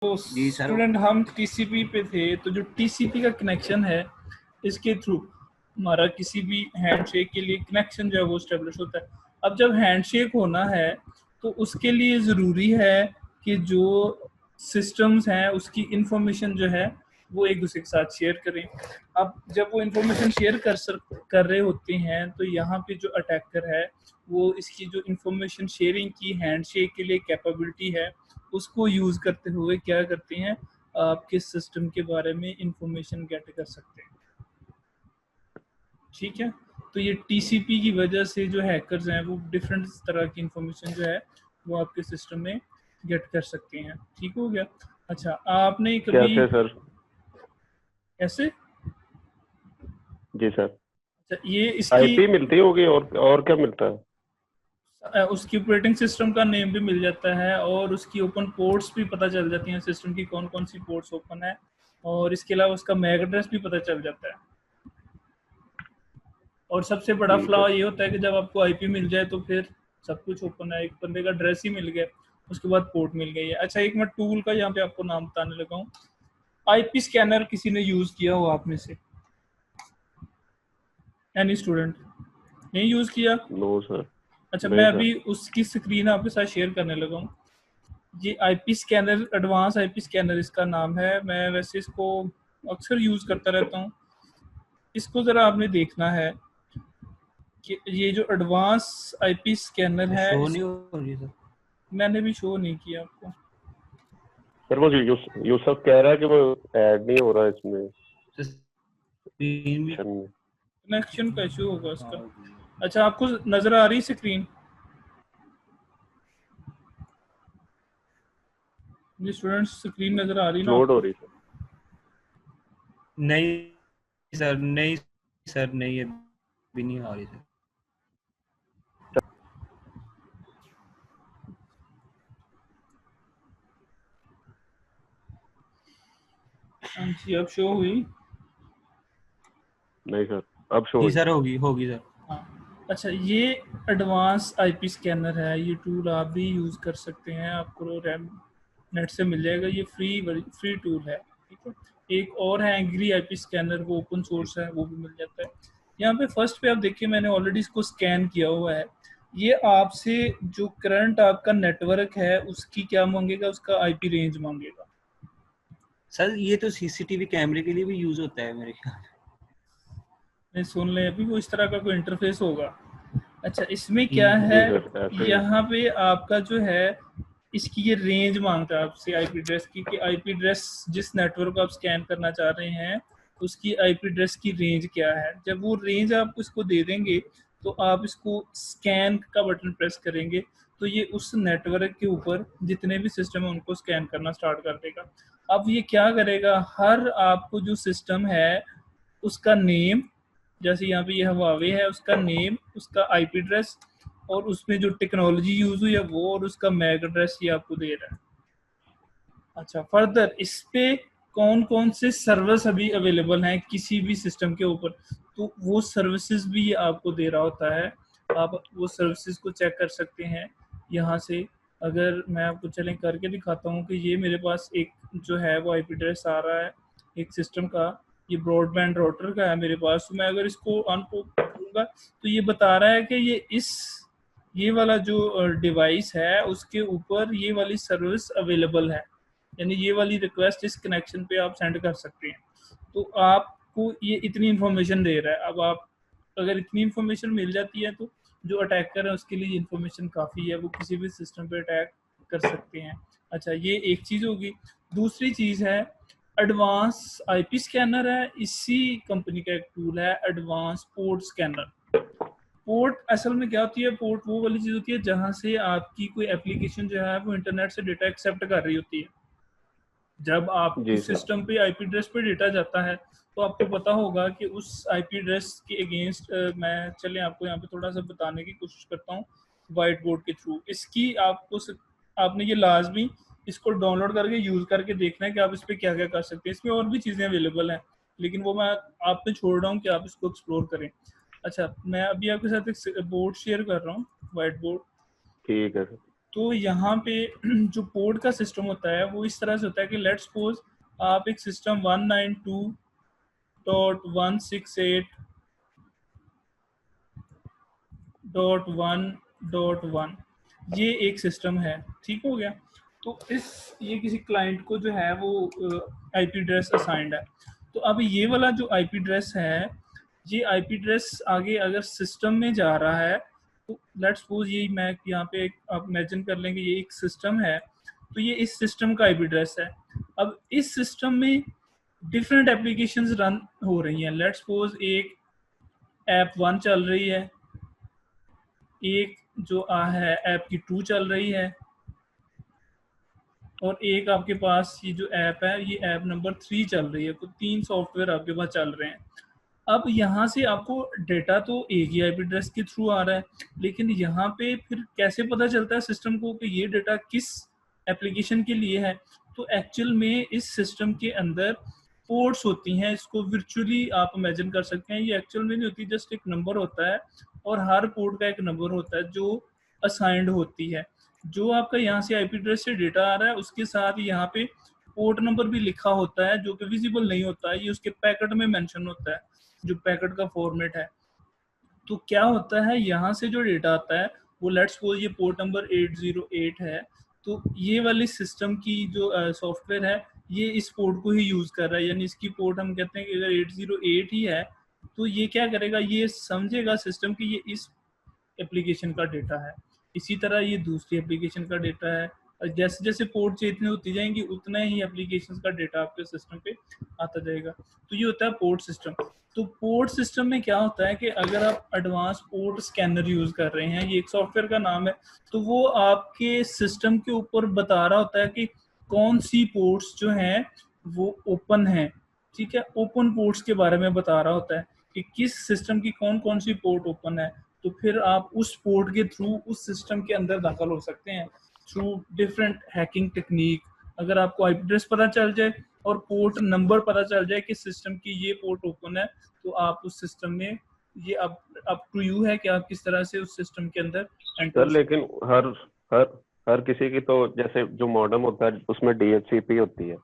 तो जी sir. Student हम TCP पे थे, तो जो टीसीपी का कनेक्शन है इसके थ्रू हमारा किसी भी हैंडशेक के लिए कनेक्शन जो है वो स्टेब्लिश होता है। अब जब हैंडशेक होना है तो उसके लिए ज़रूरी है कि जो सिस्टम्स हैं उसकी इंफॉर्मेशन जो है वो एक दूसरे के साथ शेयर करें। अब जब वो इंफॉर्मेशन शेयर कर रहे होते हैं तो यहाँ पे जो अटैकर है वो इसकी जो इंफॉर्मेशन शेयरिंग की हैंडशेक के लिए कैपेबिलिटी है उसको यूज़ करते हुए क्या करते हैं, आपके सिस्टम के बारे में इंफॉर्मेशन गेट कर सकते हैं। ठीक है, तो ये टीसीपी की वजह से जो हैकर्स हैं वो डिफरेंट तरह की इंफॉर्मेशन जो है वो आपके सिस्टम में गेट कर सकते हैं। ठीक हो गया। अच्छा, आपने कभी कैसे सर? ऐसे जी सर। अच्छा, ये इसकी आईपी मिलती होगी और क्या मिलता है? उसकी ऑपरेटिंग सिस्टम का नेम भी मिल जाता है और उसकी ओपन पोर्ट्स भी पता चल जाती हैं, सिस्टम की कौन कौन सी पोर्ट्स ओपन है, और इसके अलावा उसका मैक एड्रेस भी पता चल जाता है। और सबसे बड़ा ठीक है। फ्लॉ ये होता है कि जब आपको आईपी मिल जाए तो फिर सब कुछ ओपन है, एक बंदे का एड्रेस ही मिल गया, उसके बाद पोर्ट मिल गई है। अच्छा, एक मैं टूल का यहाँ पे आपको नाम बताने लगा हूँ। आईपी स्कैनर किसी ने यूज किया हो आप में से? एनी स्टूडेंट नहीं यूज किया? No sir. अच्छा, मैं नहीं सर। अभी उसकी स्क्रीन आपके साथ शेयर करने लगा हूँ। ये IP scanner, advance IP scanner इसका नाम है। मैं वैसे इसको अक्सर यूज करता रहता हूँ। इसको जरा आपने देखना है कि ये जो एडवांस आईपी स्कैनर है शो नहीं हो रही सर। मैंने भी शो नहीं किया आपको। सर वो यूसुफ कह रहा है कि वो ऐड नहीं हो रहा इसमें स्क्रीन भी सेक्शन में। कनेक्शन का इशू होगा उसका। अच्छा, आपको नजर आ रही स्क्रीन? जी स्टूडेंट्स, स्क्रीन नजर आ रही ना लोड हो आपको? रही सर। नहीं सर, नहीं सर, नहीं है, भी नहीं आ रही सर। हाँ जी, अब शो हुई। नहीं सर, अब शो जी हुई। सर, होगी होगी सर। हाँ, अच्छा, ये एडवांस आईपी स्कैनर है। ये टूल आप भी यूज़ कर सकते हैं, आपको रैम नेट से मिल जाएगा। ये फ्री टूल है। ठीक है, एक और है एंग्री आईपी स्कैनर, वो ओपन सोर्स है, वो भी मिल जाता है। यहाँ पे फर्स्ट पे आप देखिए, मैंने ऑलरेडी इसको स्कैन किया हुआ है। ये आपसे जो करंट आपका नेटवर्क है उसकी क्या मांगेगा, उसका आईपी रेंज मांगेगा। सर ये तो सीसीटीवी कैमरे के लिए भी यूज होता है मेरे ख्याल। नहीं, सुन लें, अभी वो इस तरह का कोई इंटरफेस होगा। अच्छा, इसमें जी क्या है, जी सर, ऐसे ही है। यहाँ पे आपका जो है इसकी ये रेंज मांगता है आपसे आईपी एड्रेस की, कि आईपी एड्रेस जिस नेटवर्क को आप स्कैन करना चाह रहे हैं उसकी आईपी एड्रेस की रेंज क्या है। जब वो रेंज आप इसको दे देंगे तो आप इसको स्कैन का बटन प्रेस करेंगे तो ये उस नेटवर्क के ऊपर जितने भी सिस्टम है उनको स्कैन करना स्टार्ट कर देगा। अब ये क्या करेगा, हर आपको जो सिस्टम है उसका नेम, जैसे यहाँ पे ये हवावे है, उसका नेम, उसका आईपी एड्रेस और उसमें जो टेक्नोलॉजी यूज हुई है वो, और उसका मैक एड्रेस ये आपको दे रहा है। अच्छा, फर्दर इस पे कौन कौन से सर्विस अभी अवेलेबल हैं किसी भी सिस्टम के ऊपर, तो वो सर्विसेज भी ये आपको दे रहा होता है। आप वो सर्विसेज को चेक कर सकते हैं यहाँ से। अगर मैं आपको चलें करके दिखाता हूँ कि ये मेरे पास एक जो है वो आईपी एड्रेस आ रहा है एक सिस्टम का, ये ब्रॉडबैंड राउटर का है मेरे पास। तो मैं अगर इसको ऑन करूँगा तो ये बता रहा है कि ये वाला जो डिवाइस है उसके ऊपर ये वाली सर्विस अवेलेबल है, यानी ये वाली रिक्वेस्ट इस कनेक्शन पे आप सेंड कर सकते हैं। तो आपको ये इतनी इन्फॉर्मेशन दे रहा है। अब आप अगर इतनी इन्फॉर्मेशन मिल जाती है तो जो अटैकर है उसके लिए इन्फॉर्मेशन काफ़ी है, वो किसी भी सिस्टम पे अटैक कर सकते हैं। अच्छा, ये एक चीज़ होगी। दूसरी चीज़ है एडवांस आईपी स्कैनर है, इसी कंपनी का एक टूल है एडवांस पोर्ट स्कैनर। पोर्ट असल में क्या होती है, पोर्ट वो वाली चीज़ होती है जहाँ से आपकी कोई एप्लीकेशन जो है वो इंटरनेट से डेटा एक्सेप्ट कर रही होती है। जब आप जी उस सर। सिस्टम पे आईपी एड्रेस पे डेटा जाता है तो आपको पता होगा कि उस आईपी एड्रेस के अगेंस्ट मैं चले आपको यहाँ पे थोड़ा सा बताने की कोशिश करता हूँ वाइट बोर्ड के थ्रू। इसकी आपने ये लाजमी इसको डाउनलोड करके यूज करके देखना है कि आप इस पर क्या क्या कर सकते हैं। इसमें और भी चीज़ें अवेलेबल हैं लेकिन वो मैं आप पे छोड़ रहा हूँ कि आप इसको एक्सप्लोर करें। अच्छा, मैं अभी आपके साथ एक बोर्ड शेयर कर रहा हूँ, वाइट बोर्ड। ठीक है सर। तो यहाँ पे जो पोर्ट का सिस्टम होता है वो इस तरह से होता है कि लेट्स सपोज आप एक सिस्टम 192.168.1 ये एक सिस्टम है, ठीक हो गया। तो ये किसी क्लाइंट को जो है वो आईपी एड्रेस असाइंड है। तो अब ये वाला जो आईपी एड्रेस है, ये आईपी एड्रेस आगे अगर सिस्टम में जा रहा है तो लेट्स सपोज ये मैं यहाँ पे आप इमेजिन कर लेंगे ये एक सिस्टम है, तो ये इस सिस्टम का आईपी एड्रेस है। अब इस सिस्टम में डिफरेंट एप्लीकेशंस रन हो रही हैं। लेट्स सपोज एक ऐप 1 चल रही है, एक जो है ऐप की 2 चल रही है, और एक आपके पास ये जो ऐप है ये ऐप नंबर 3 चल रही है। तो 3 सॉफ्टवेयर आपके पास चल रहे हैं। अब यहाँ से आपको डेटा तो एक ही आईपी एड्रेस के थ्रू आ रहा है, लेकिन यहाँ पे फिर कैसे पता चलता है सिस्टम को कि ये डेटा किस एप्लीकेशन के लिए है? तो एक्चुअल में इस सिस्टम के अंदर पोर्ट्स होती हैं, इसको वर्चुअली आप इमेजिन कर सकते हैं। ये एक्चुअल में नहीं होती, जस्ट एक नंबर होता है और हर पोर्ट का एक नंबर होता है जो असाइंड होती है। जो आपका यहाँ से आईपी एड्रेस से डेटा आ रहा है उसके साथ यहाँ पे पोर्ट नंबर भी लिखा होता है जो कि विजिबल नहीं होता है, ये उसके पैकेट में मेंशन होता है, जो पैकेट का फॉर्मेट है। तो क्या होता है यहाँ से जो डेटा आता है वो लेट्स सपोज ये पोर्ट नंबर 808 है, तो ये वाली सिस्टम की जो सॉफ्टवेयर है ये इस पोर्ट को ही यूज कर रहा है, यानी इसकी पोर्ट हम कहते हैं कि अगर 808 ही है तो ये क्या करेगा, ये समझेगा सिस्टम कि ये इस एप्लीकेशन का डेटा है। इसी तरह ये दूसरी एप्लीकेशन का डेटा है, और जैसे जैसे पोर्ट जितने होती जाएंगी उतना ही एप्लीकेशन का डेटा आपके सिस्टम पे आता जाएगा। तो ये होता है पोर्ट सिस्टम। तो पोर्ट सिस्टम में क्या होता है कि अगर आप एडवांस पोर्ट स्कैनर यूज कर रहे हैं, ये एक सॉफ्टवेयर का नाम है, तो वो आपके सिस्टम के ऊपर बता रहा होता है कि कौन सी पोर्ट्स जो हैं वो ओपन है, ठीक है। ओपन पोर्ट्स के बारे में बता रहा होता है कि किस सिस्टम की कौन कौन सी पोर्ट ओपन है। तो फिर आप उस पोर्ट के थ्रू उस सिस्टम के अंदर दाखिल हो सकते हैं थ्रू डिफरेंट हैकिंग टेक्निक। अगर आपको आईपी एड्रेस पता चल जाए और पोर्ट नंबर पता चल जाए कि सिस्टम की ये पोर्ट ओपन है, तो आप उस सिस्टम में ये अप टू यू है कि आप किस तरह से उस सिस्टम के अंदर एंटर। लेकिन हर किसी की तो जैसे जो मॉडेम होता है उसमें डीएचसीपी होती है।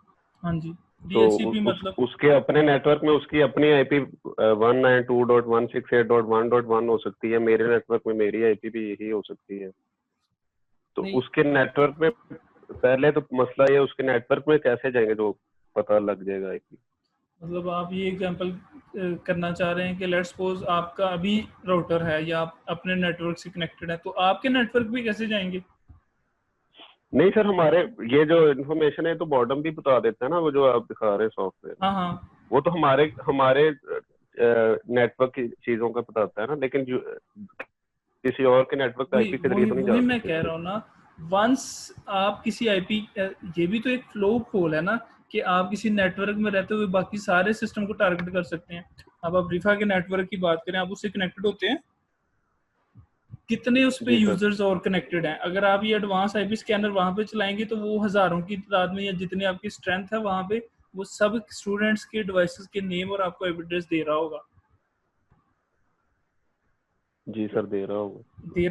हाँ जी, डीएचसीपी मतलब उसके अपने नेटवर्क में उसकी अपनी आईपी 192.168.1.1 हो सकती है, मेरे नेटवर्क में मेरी आईपी भी यही हो सकती है। तो उसके नेटवर्क में पहले तो मसला ये उसके नेटवर्क में कैसे जाएंगे जो पता लग जाएगा आईपी। मतलब आप ये एग्जांपल करना चाह रहे हैं कि लेट्स सपोज आपका अभी राउटर है या आप अपने नेटवर्क से कनेक्टेड है, तो आपके नेटवर्क भी कैसे जाएंगे? नहीं सर, हमारे ये जो इन्फॉर्मेशन है तो बॉटम भी बता देता है ना, वो जो आप दिखा रहे हैं सॉफ्टवेयर। हाँ हाँ, वो तो हमारे नेटवर्क की चीजों का बताता है ना, लेकिन किसी और के नेटवर्क का आईपी के जरिए तो नहीं जा सकते। मैं कह रहा हूँ ना, वंस आप किसी आईपी, ये भी तो एक फ्लो होल है ना कि आप किसी नेटवर्क में रहते हुए बाकी सारे सिस्टम को टारगेट कर सकते हैं। अब आप रिफा के नेटवर्क की बात करें, आप उससे कनेक्टेड होते हैं, कितने उस पे यूजर्स और कनेक्टेड हैं। अगर आप ये एडवांस आईपी स्कैनर वहां पे चलाएंगे तो वो हजारों की तादाद में या जितनी आपकी स्ट्रेंथ है वहां पे वो सब स्टूडेंट्स के डिवाइसेस के नेम और आपको आईपी एड्रेस दे रहा होगा। जी सर, दे रहा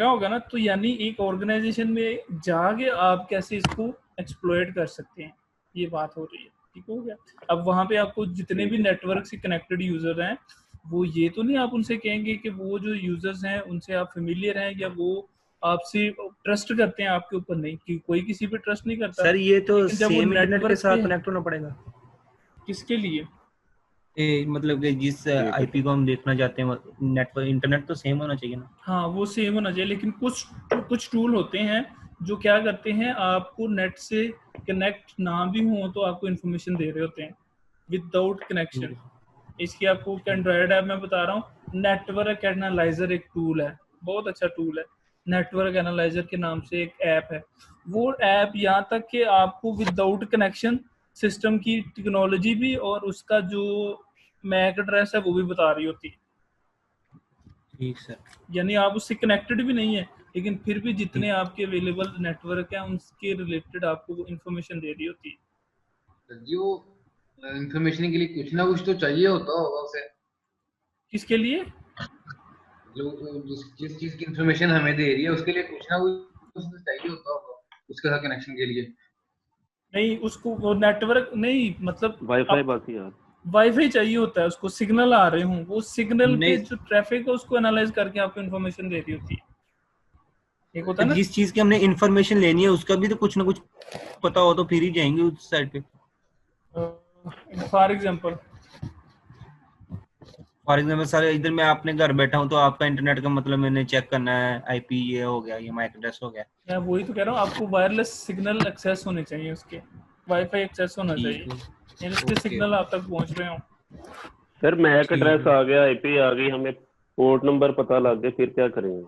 होगा ना। तो यानी एक ऑर्गेनाइजेशन में जाके आप कैसे इसको एक्सप्लॉइट कर सकते हैं, ये बात हो रही है, ठीक हो गया। अब वहां पे आपको जितने भी नेटवर्क से कनेक्टेड यूजर हैं वो ये तो नहीं आप उनसे कहेंगे कि वो जो यूजर्स हैं उनसे आप फेमिलियर हैं या वो आपसे ट्रस्ट करते हैं आपके ऊपर, नहीं कि कोई किसी पे ट्रस्ट नहीं करता सर। ये तो सेम इंटरनेट के साथ कनेक्ट होना पड़ेगा। किसके लिए? मतलब कि जिस आईपी को हम देखना चाहते हैं नेटवर्क इंटरनेट तो सेम होना चाहिए ना। हाँ, वो सेम होना चाहिए, लेकिन कुछ टूल होते हैं जो क्या करते हैं, आपको नेट से कनेक्ट ना भी हो तो आपको इन्फॉर्मेशन दे रहे होते हैं विदाउट कनेक्शन। इसकी आपको एंड्रॉयड ऐप में बता रहा हूँ, नेटवर्क एनालाइजर एक टूल है, बहुत अच्छा टूल है। नेटवर्क एनालाइजर के नाम से एक ऐप है। वो ऐप यहाँ तक कि आपको विदाउट कनेक्शन सिस्टम की टेक्नोलॉजी भी और उसका जो मैक एड्रेस है वो भी बता रही होती है। ठीक सर। यानी आप उससे कनेक्टेड भी नहीं है लेकिन फिर भी जितने आपके अवेलेबल नेटवर्क है उनके रिलेटेड आपको वो इन्फॉर्मेशन दे रही होती है। जी, वो इन्फॉर्मेशन के लिए कुछ ना कुछ तो चाहिए होता होगा उसे। किसके लिए? जिस चीज की इन्फॉर्मेशन हमें दे रही है उसके लिए कुछ ना कुछ तो चाहिए होता होगा। उसके साथ कनेक्शन के लिए। नहीं, उसको वो नेटवर्क नहीं, मतलब वाईफाई बाकी यार, वाईफाई चाहिए होता है उसको, सिग्नल आ रहे हों, वो सिग्नल पे नहीं, जो ट्रैफिक है उसको एनालाइज करके आपको इन्फॉर्मेशन दे रही होती है। एक होता है ना, जिस चीज की हमने इंफॉर्मेशन लेनी है उसका भी तो कुछ ना कुछ पता हो तो फिर ही जाएंगे उस साइड पे। फॉर एग्जांपल सर इधर मैं अपने घर बैठा हूँ तो आपका इंटरनेट का मतलब मैंने चेक करना है, आईपी ये हो गया, ये मैक एड्रेस हो गया। मैं वही तो कह रहा हूँ, आपको वायरलेस सिग्नल एक्सेस होने चाहिए, उसके वाईफाई एक्सेस होना चाहिए, ठीक है, यानी उसके ओके, सिग्नल आप तक पहुंच रहे हो। सर मैक ठीक एड्रेस है। आ गया, आईपी आ गई, हमें पोर्ट नंबर पता लग गया, फिर क्या करेंगे?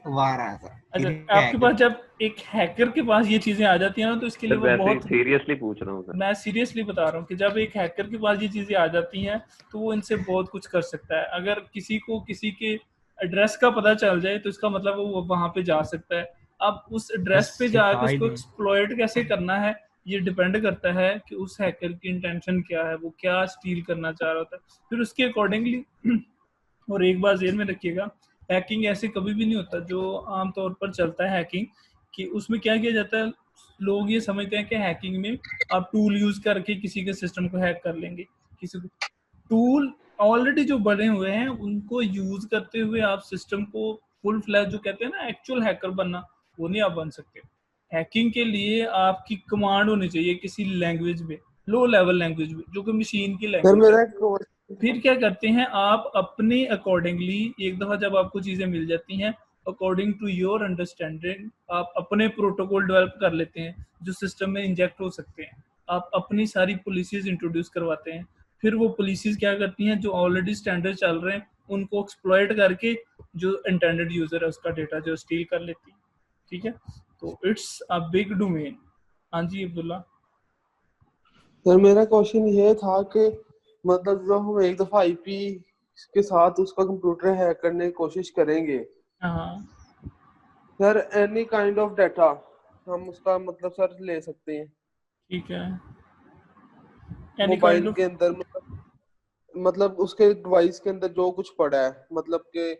अच्छा, आपके पास जब एक हैकर के पास ये चीजें आ जाती हैं ना, तो इसके लिए सर वो वैसे ही बहुत, सीरियसली पूछ रहा हूँ सर। मैं सीरियसली बता रहा हूँ कि जब एक हैकर के पास ये चीजें आ जाती हैं तो वो इनसे बहुत कुछ कर सकता है। अगर किसी को किसी के एड्रेस का पता चल जाए तो इसका मतलब वो वहां पे जा सकता है। अब उस एड्रेस पे जाके उसको फायदे। एक्सप्लॉइट कैसे करना है, ये डिपेंड करता है कि उस हैकर की इंटेंशन क्या है, वो क्या स्टील करना चाह रहा होता है, फिर उसके अकॉर्डिंगली। और एक बात ध्यान में रखिएगा, हैकिंग ऐसे कभी भी नहीं होता जो आमतौर पर चलता है हैकिंग, कि उसमें क्या किया जाता है, लोग ये समझते हैं कि हैकिंग में आप टूल यूज करके किसी के सिस्टम को हैक कर लेंगे। किसी को टूल ऑलरेडी जो बने हुए हैं उनको यूज करते हुए आप सिस्टम को फुल फ्लैश, जो कहते हैं ना एक्चुअल हैकर बनना, वो नहीं आप बन सकते। हैकिंग के लिए आपकी कमांड होनी चाहिए किसी लैंग्वेज में, लो लेवल लैंग्वेज में, जो कि मशीन की सर लैंग्वेज है। मेरा एक क्वेश्चन फिर क्या करते हैं आप अपने अकॉर्डिंगली, एक दफा जब आपको चीजें मिल जाती हैं अकॉर्डिंग टू योर अंडरस्टैंडिंग, आप अपने प्रोटोकॉल डेवलप कर लेते हैं जो सिस्टम में इंजेक्ट हो सकते हैं। आप अपनी सारी पॉलिसीज इंट्रोड्यूस करवाते हैं। फिर वो पॉलिसीज क्या करती हैं, जो ऑलरेडी स्टैंडर्ड चल रहे हैं उनको एक्सप्लॉइट करके जो इंटेंडेड यूजर है उसका डेटा जो स्टील कर लेती है। ठीक है, तो इट्स अ बिग डोमेन। हाँ जी अब्दुल्ला। सर मेरा क्वेश्चन ये था कि मतलब जब हम एक दफा आईपी के साथ उसका कंप्यूटर हैक करने की कोशिश करेंगे, हाँ sir any kind of data हम उसका मतलब सर ले सकते हैं ठीक है, एनी काइंड मोबाइल ऑफ, के अंदर, मतलब उसके डिवाइस के अंदर जो कुछ पड़ा है, मतलब कि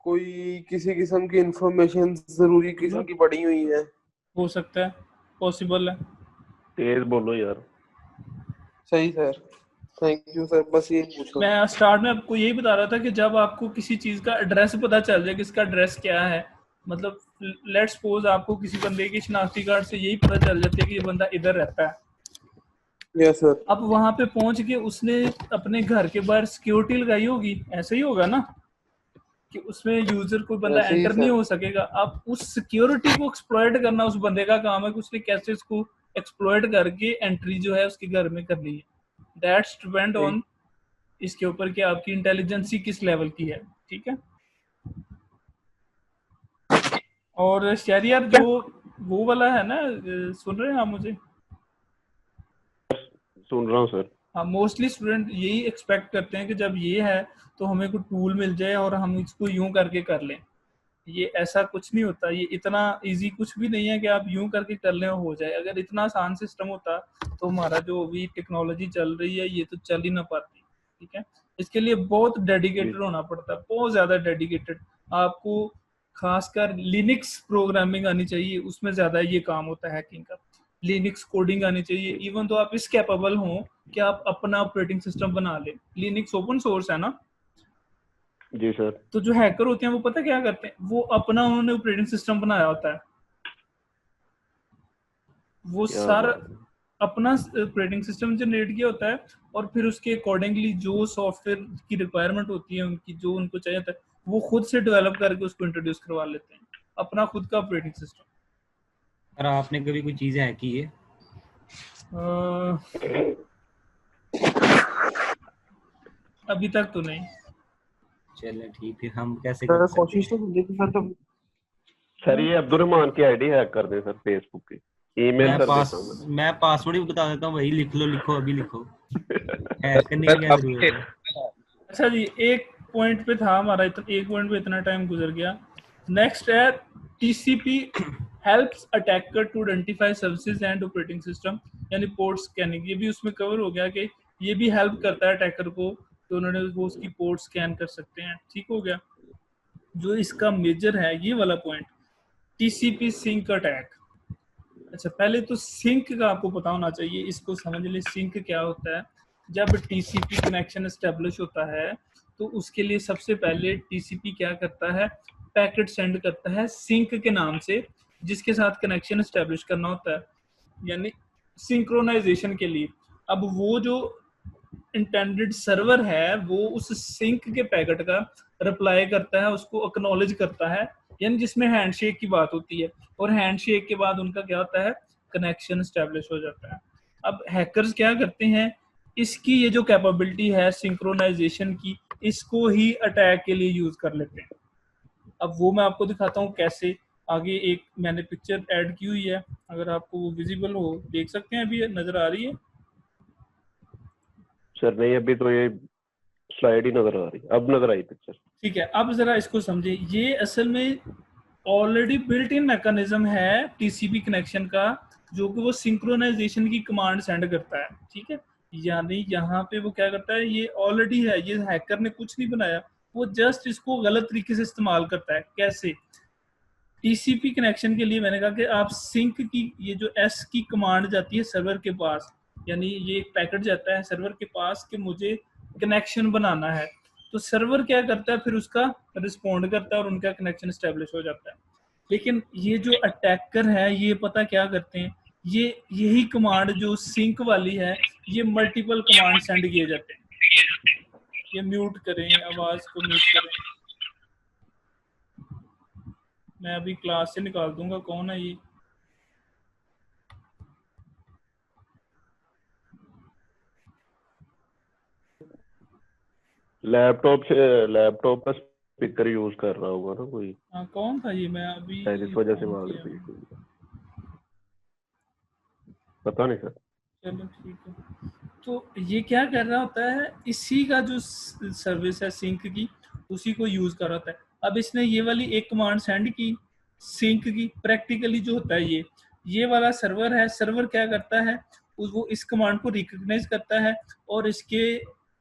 कोई किसी किस्म की इंफॉर्मेशन जरूरी किस्म की पड़ी हुई है। हो सकता है, पॉसिबल है। तेज बोलो यार। सही सर, थैंक यू सर, बस ये पूछना। मैं स्टार्ट में आपको यही बता रहा था कि जब आपको किसी चीज का एड्रेस पता चल जाए कि इसका एड्रेस क्या है, मतलब लेट्स सपोज आपको किसी बंदे की शनाख्ती कार्ड से यही पता चल जाता है कि ये बंदा इधर रहता है। Yes sir. अब वहां पे पहुंच के उसने अपने घर के बाहर सिक्योरिटी लगाई होगी, ऐसा ही होगा ना, कि उसमें यूजर कोई बंदा ऐसे ही एंटर नहीं सर। हो सकेगा। अब उस सिक्योरिटी को एक्सप्लॉइट करना उस बंदे का काम है कि उसने कैसे इसको एक्सप्लॉइट करके एंट्री जो है उसके घर में कर ली है। दैट्स डिपेंड ऑन इसके ऊपर कि आपकी इंटेलिजेंसी किस लेवल की है। ठीक है, और शहरियार जो वो वाला है ना, सुन रहे हैं आप मुझे? सुन रहा हूँ सर। हाँ, मोस्टली स्टूडेंट यही एक्सपेक्ट करते हैं कि जब ये है तो हमें कोई टूल मिल जाए और हम इसको यूं करके कर लें। ये ऐसा कुछ नहीं होता, ये इतना इजी कुछ भी नहीं है कि आप यूं करके कर लें और हो जाए। अगर इतना आसान सिस्टम होता तो हमारा जो अभी टेक्नोलॉजी चल रही है ये तो चल ही ना पाती। ठीक है, इसके लिए बहुत जी डेडिकेटेड होना पड़ता है, बहुत ज्यादा डेडिकेटेड। आपको खासकर लिनक्स प्रोग्रामिंग आनी चाहिए, उसमें ज्यादा ये काम होता है हैकिंग का। लिनक्स कोडिंग आनी चाहिए, इवन तो आप इस कैपेबल हो कि आप अपना ऑपरेटिंग सिस्टम बना ले। लिनक्स ओपन सोर्स है ना, जी सर। तो जो हैकर होते हैं वो पता क्या करते हैं, वो अपना उन्होंने ऑपरेटिंग सिस्टम बनाया होता है, वो क्या सारा बात है। अपना ऑपरेटिंग सिस्टम जनरेट किया होता है, और फिर उसके अकॉर्डिंगली जो सॉफ्टवेयर की रिक्वायरमेंट होती है उनकी, जो उनको चाहिए था, वो खुद से डेवलप करके उसको इंट्रोड्यूस करवा लेते हैं, अपना खुद का ऑपरेटिंग सिस्टम। और आपने कभी कोई चीजें हैक की है? अभी तक तो नहीं। चले ठीक है, हम कैसे सर कर सकते कोशिश तो हैं? कीजिए कि सर कभी। सर ये अब्दुल रहमान की आईडी हैक कर दें सर, फेसबुक की। ईमेल कर देता हूँ मैं पासवर्ड ही बता देता हूँ भाई, लिख लो, लिखो अभी लिखो। हैक करने की सर क्या अभी जरूरत है? अच्छा जी, एक पॉइंट पे था हमारा, एक पॉइंट पे इतना टाइम गुजर गया। नेक्स्ट है TCP helps attacker to identify services and operating system, यानी पोर्ट स्कैनिंग। ये भी उसमें कवर हो गया कि ये भी हेल्प करता है अटैकर को, तो उन्होंने वो उसकी पोर्ट स्कैन कर सकते हैं। ठीक हो गया। जो इसका मेजर है ये वाला पॉइंट, टीसीपी सिंक अटैक। अच्छा, पहले तो सिंक का आपको पता होना चाहिए, इसको समझ ले सिंक क्या होता है। जब टीसीपी कनेक्शन एस्टेब्लिश होता है तो उसके लिए सबसे पहले टीसीपी क्या करता है, पैकेट सेंड करता है सिंक के नाम से, जिसके साथ कनेक्शन एस्टेब्लिश करना होता है, यानी सिंक्रोनाइजेशन के लिए। अब वो जो इंटेंडेड सर्वर है वो उस सिंक के पैकेट का रिप्लाई करता है, उसको एक्नॉलेज करता है, यानी जिसमें हैंडशेक की बात होती है, और हैंडशेक के बाद उनका क्या होता है, कनेक्शन एस्टेब्लिश हो जाता है। अब हैकर्स क्या करते हैं, इसकी ये जो कैपेबिलिटी है सिंक्रोनाइजेशन की, इसको ही अटैक के लिए यूज कर लेते हैं। अब वो मैं आपको दिखाता हूँ कैसे। आगे एक मैंने पिक्चर ऐड की हुई है, अगर आपको वो विजिबल हो देख सकते हैं, अभी नजर आ रही है सर? नहीं, अभी तो ये स्लाइड ही नजर आ रही, अब नजर आई पिक्चर। ठीक है, अब जरा इसको समझे। ये असल में ऑलरेडी बिल्ट इन मैकेनिज्म है टीसीपी कनेक्शन का, जो कि वो सिंक्रोनाइजेशन की कमांड सेंड करता है। ठीक है, यानी यहाँ पे वो क्या करता है, ये ऑलरेडी है, ये हैकर ने कुछ नहीं बनाया, वो जस्ट इसको गलत तरीके से इस्तेमाल करता है। कैसे? टीसीपी कनेक्शन के लिए मैंने कहा कि आप सिंक की ये जो एस की कमांड जाती है सर्वर के पास, यानी ये एक पैकेट जाता है सर्वर के पास कि मुझे कनेक्शन बनाना है, तो सर्वर क्या करता है, फिर उसका रिस्पॉन्ड करता है और उनका कनेक्शन एस्टेब्लिश हो जाता है। लेकिन ये जो अटैकर है ये पता क्या करते हैं, ये यही कमांड जो सिंक वाली है, ये मल्टीपल कमांड सेंड किए जाते हैं। ये म्यूट करें, आवाज को म्यूट करें, मैं अभी क्लास से निकाल दूंगा। कौन है ये? लैपटॉप का स्पीकर यूज कर रहा होगा ना कोई। हाँ, कौन था ये? मैं अभी शायद इस वजह से आवाज हुई, पता नहीं सर। चलो ठीक है। तो ये क्या कर रहा होता है, इसी का जो सर्विस है सिंक की, उसी को यूज कर रहा होता है। अब इसने ये वाली एक कमांड सेंड की सिंक की, प्रैक्टिकली जो होता है ये वाला सर्वर है, सर्वर क्या करता है, वो इस कमांड को रिकॉग्नाइज करता है और इसके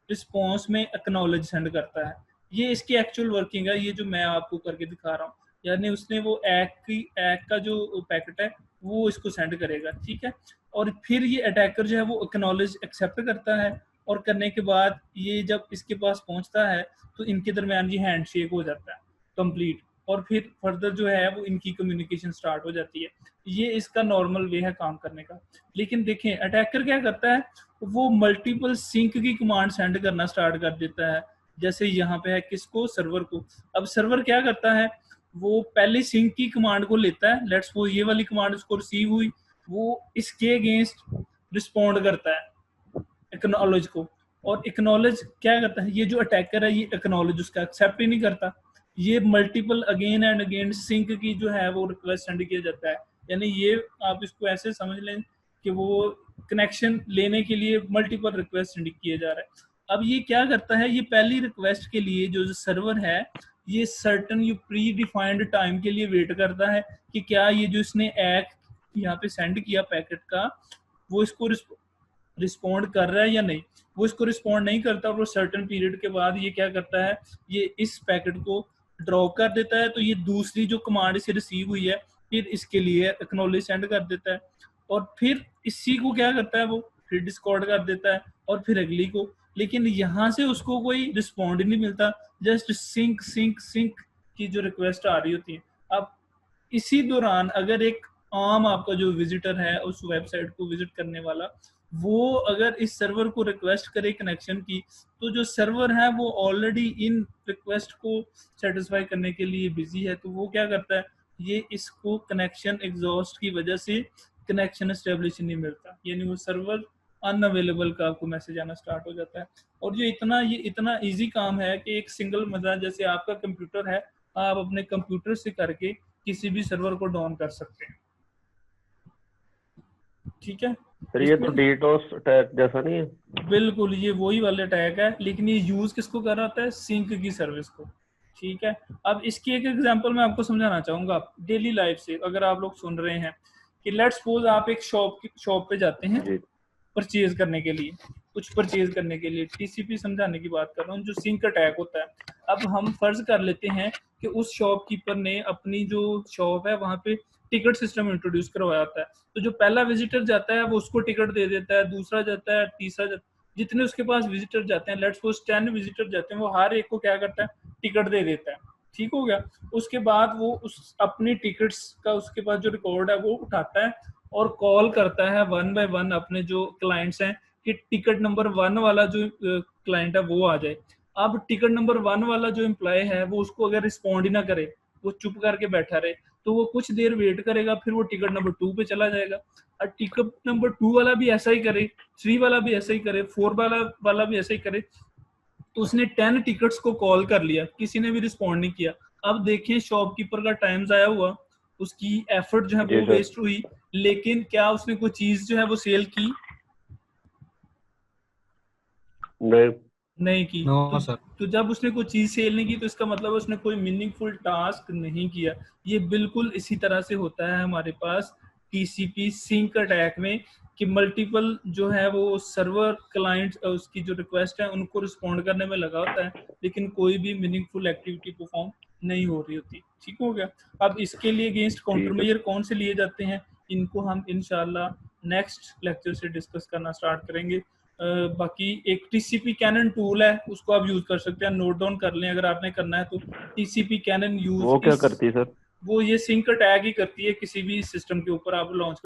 रिस्पॉन्स में एक्नॉलेज सेंड करता है। ये इसकी एक्चुअल वर्किंग है, ये जो मैं आपको करके दिखा रहा हूँ। यानी उसने वो एक का जो पैकेट है वो इसको सेंड करेगा, ठीक है, और फिर ये अटैकर जो है वो एक्नॉलेज एक्सेप्ट करता है, और करने के बाद ये जब इसके पास पहुंचता है तो इनके दरमियान ये हैंडशेक हो जाता है कंप्लीट, और फिर फर्दर जो है वो इनकी कम्युनिकेशन स्टार्ट हो जाती है। ये इसका नॉर्मल वे है काम करने का। लेकिन देखें अटैकर क्या करता है, वो मल्टीपल सिंक की कमांड सेंड करना स्टार्ट कर देता है। जैसे यहाँ पे है किसको, सर्वर को। अब सर्वर क्या करता है, वो पहले सिंक की कमांड को लेता है, लेट्स वो ये वाली कमांड उसको रिसीव हुई, वो इसके अगेंस्ट रिस्पॉन्ड करता है एक्नॉलेज को, और एक्नॉलेज क्या करता है, ये जो अटैकर है ये एक्नॉलेज उसका एक्सेप्ट ही नहीं करता, ये multiple again and again SYN की जो है वो रिक्वेस्ट सेंड किया जाता है। यानी ये आप इसको ऐसे समझ लें कि वो कनेक्शन लेने के लिए मल्टीपल रिक्वेस्ट सेंड किए जा रहा है। अब ये क्या करता है, ये पहली रिक्वेस्ट के लिए जो सर्वर है ये सर्टन ये प्री डिफाइंड टाइम के लिए वेट करता है कि क्या ये जो इसने एक यहाँ पे सेंड किया पैकेट का वो इसको रिस्पॉन्ड कर रहा है या नहीं। वो इसको रिस्पॉन्ड नहीं करता, और वो सर्टन पीरियड के बाद ये क्या करता है, ये इस पैकेट को ड्रॉप कर देता है। तो ये दूसरी जो कमांड इसे रिसीव हुई है फिर इसके लिए एक्नॉलेज सेंड कर देता है, और फिर इसी को क्या करता है वो फिर डिस्कॉर्ड कर देता है, और फिर अगली को। लेकिन यहाँ से उसको कोई रिस्पॉन्ड नहीं मिलता, जस्ट सिंक सिंक सिंक की जो रिक्वेस्ट आ रही होती है। अब इसी दौरान अगर एक आम आपका जो विजिटर है उस वेबसाइट को विजिट करने वाला, वो अगर इस सर्वर को रिक्वेस्ट करे कनेक्शन की, तो जो सर्वर है वो ऑलरेडी इन रिक्वेस्ट को सेटिस्फाई करने के लिए बिजी है, तो वो क्या करता है, ये इसको कनेक्शन एग्जॉस्ट की वजह से कनेक्शन एस्टेब्लिश नहीं मिलता, यानी वो सर्वर अनअवेलेबल का आपको मैसेज आना स्टार्ट हो जाता है। और ये इतना इजी काम है कि एक सिंगल मजा, जैसे आपका कंप्यूटर है, आप अपने कंप्यूटर से करके किसी भी सर्वर को डाउन कर सकते हैं। ठीक है सर, ये तो डीडोस अटैक जैसा नहीं है? बिल्कुल, ये वही वाला अटैक है, लेकिन ये यूज किसको कर रहा होता है, सिंक की सर्विस को। ठीक है, अब इसकी एक एग्जांपल मैं आपको समझाना चाहूंगा डेली लाइफ से, अगर आप लोग सुन रहे हैं कि लेट्स सपोज आप एक शॉप पे जाते हैं परचेज करने के लिए, कुछ परचेज करने के लिए। टीसीपी समझाने की बात कर रहा हूँ, जो सिंक अटैक होता है। अब हम फर्ज कर लेते हैं कि उस शॉपकीपर ने अपनी जो शॉप है वहां पे टिकट सिस्टम इंट्रोड्यूस करवाया होता है, तो जो पहला विजिटर जाता है वो उसको टिकट दे देता है, दूसरा जाता है, तीसरा जाता है, जितने उसके पास विजिटर जाते हैं, लेट्स सपोज 10 विजिटर जाते हैं, वो हर एक को क्या करता है, टिकट दे देता है। ठीक हो गया। उसके बाद वो उस अपनी टिकट्स का उसके पास जो रिकॉर्ड है वो उठाता है और कॉल करता है वन बाय वन अपने जो क्लाइंट्स हैं कि टिकट नंबर 1 वाला जो क्लाइंट है वो आ जाए। अब टिकट नंबर 1 वाला जो एम्प्लॉय है वो उसको अगर रिस्पॉन्ड ही ना करे, वो चुप करके बैठा रहे, तो वो कुछ देर वेट करेगा, फिर वो टिकट नंबर 2 पे चला जाएगा। और टिकट नंबर 2 वाला भी ऐसा ही करे, 3 वाला भी ऐसा ही करे, 4 वाला भी ऐसा ही करे। तो उसने 10 टिकट्स को कॉल कर लिया, किसी ने भी रिस्पॉन्ड नहीं किया। अब देखिए शॉपकीपर का टाइम जाया हुआ, उसकी एफर्ट जो है वो वेस्ट हुई, लेकिन क्या उसने कोई चीज जो है वो सेल की? नहीं की। No sir. तो जब उसने कोई चीज सेल नहीं की तो इसका मतलब उसने कोई मीनिंगफुल टास्क नहीं किया। ये बिल्कुल इसी तरह से होता है हमारे पास टीसीपी सिंक अटैक में, कि मल्टीपल जो है वो सर्वर क्लाइंट उसकी जो रिक्वेस्ट है उनको रिस्पॉन्ड करने में लगा होता है, लेकिन कोई भी मीनिंगफुल एक्टिविटी परफॉर्म नहीं हो रही होती। ठीक हो गया। अब इसके लिए अगेंस्ट काउंटर मेजर कौन से लिए जाते हैं, इनको हम इंशाल्लाह नेक्स्ट लेक्चर से डिस्कस करना स्टार्ट करेंगे। बाकी एक टीसीपी कैनन टूल है, उसको आप यूज कर सकते हैं, नोट डाउन कर लें अगर आपने करना है तो। टीसीपी कैनन यूज वो क्या करती है सर? वो ये सिंक अटैक ही करती है, किसी भी सिस्टम के ऊपर आप लॉन्च